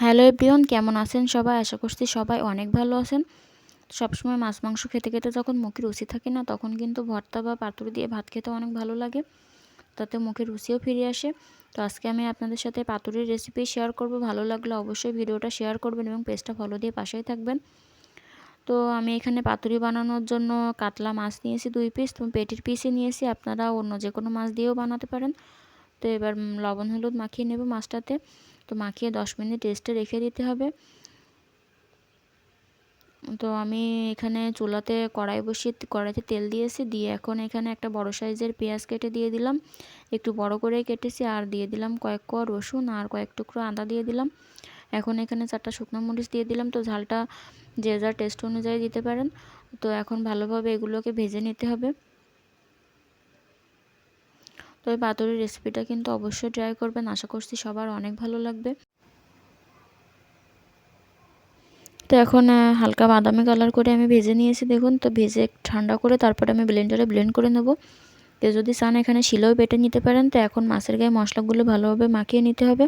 Hello everyone, কেমন আছেন সবাই? আশা করছি সবাই অনেক ভালো আছেন। সবসময় মাছ মাংস খেতে খেতে যখন মুখে রুচি থাকে না, তখন কিন্তু ভর্তা বা পাতুরি দিয়ে ভাত খেতে অনেক ভালো লাগে, তাতে মুখে রুচিও ফিরে আসে। তো আজকে আমি আপনাদের সাথে পাতুরির রেসিপি শেয়ার করব। ভালো লাগলে অবশ্যই ভিডিওটা শেয়ার করবেন এবং পেজটা ফলো দিয়ে পাশেই থাকবেন। তো আমি এখানে পাতুরি বানানোর জন্য কাতলা মাছ নিয়েছি 2 পিস। তো পেটির পিসই নিয়েছি, আপনারা অন্য যে কোনো মাছ দিয়েও বানাতে পারেন। তো এবার লবণ হলুদ মাখিয়ে নেব মাছটাতে। তো মাখিয়ে 10 মিনিট রেস্টে রেখে দিতে হবে। তো আমি এখানে চুলাতে কড়াই বসিয়ে কড়াইতে তেল দিয়েছি, দিয়ে এখন এখানে একটা বড় সাইজের পেঁয়াজ কেটে দিয়ে দিলাম, একটু বড় করে কেটেছি, আর দিয়ে দিলাম কয়েক কোয়া রসুন আর কয়েক টুকরো আদা দিয়ে দিলাম। এখন এখানে 4টা শুকনো মরিচ দিয়ে দিলাম। তো ঝালটা যে যার টেস্ট অনুযায়ী দিতে পারেন। তো এখন ভালোভাবে এগুলোকে ভেজে নিতে হবে। তো এই পাতুরির রেসিপিটা কিন্তু অবশ্যই ট্রাই করবেন, আশা করছি সবার অনেক ভালো লাগবে। তো এখন হালকা বাদামি কালার করে আমি ভেজে নিয়েছি, দেখুন। তো ভেজে ঠান্ডা করে তারপরে আমি ব্লেন্ডারে ব্লেন্ড করে নেব। তো যদি চান এখানে শিলেও বেটে নিতে পারেন। তো এখন মাছের গায়ে মশলাগুলো ভালোভাবে মাখিয়ে নিতে হবে।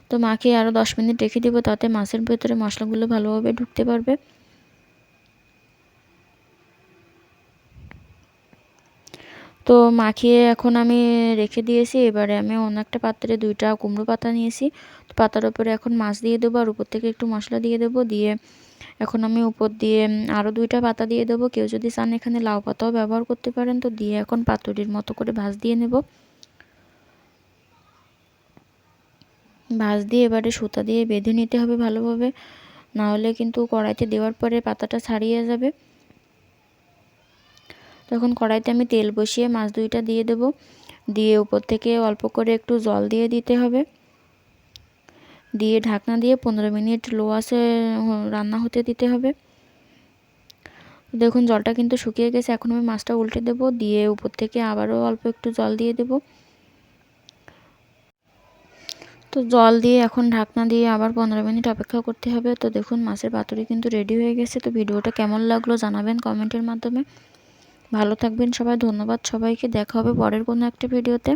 তো মাখিয়ে আরও 10 মিনিট রেখে দেবো, তাতে মাছের ভেতরে মশলাগুলো ভালোভাবে ঢুকতে পারবে। তো মাখিয়ে এখন আমি রেখে দিয়েছি। এবারে আমি অন্য একটা পাত্রে 2টা কুমড়ো পাতা নিয়েছি। তো পাতার উপরে এখন মাছ দিয়ে দেবো, আর উপর থেকে একটু মশলা দিয়ে দেবো। দিয়ে এখন আমি উপর দিয়ে আরও 2টা পাতা দিয়ে দেবো। কেউ যদি চান এখানে লাউ পাতাও ব্যবহার করতে পারেন। তো দিয়ে এখন পাতুরির মতো করে ভাঁজ দিয়ে নেব। ভাঁজ দিয়ে এবারে সুতা দিয়ে বেঁধে নিতে হবে ভালোভাবে, না হলে কিন্তু কড়াইতে দেওয়ার পরে পাতাটা ছাড়িয়ে যাবে। তখন কড়াইতে আমি তেল বসিয়ে মাছ 2টা দিয়ে দেব, দিয়ে উপর থেকে অল্প করে একটু জল দিয়ে দিতে হবে। দিয়ে ঢাকনা দিয়ে 15 মিনিট লো আঁচে রান্না হতে দিতে হবে। দেখুন জলটা কিন্তু শুকিয়ে গেছে। এখন আমি মাছটা উল্টে দেব, দিয়ে উপর থেকে আবারও অল্প একটু জল দিয়ে দেব। তো জল দিয়ে এখন ঢাকনা দিয়ে আবার 15 মিনিট অপেক্ষা করতে হবে। তো দেখুন মাছের পাতুরি কিন্তু রেডি হয়ে গেছে। তো ভিডিওটা কেমন লাগলো জানাবেন কমেন্টের মাধ্যমে। ভালো থাকবেন সবাই, ধন্যবাদ সবাইকে। দেখা হবে পরের কোনো একটা ভিডিওতে।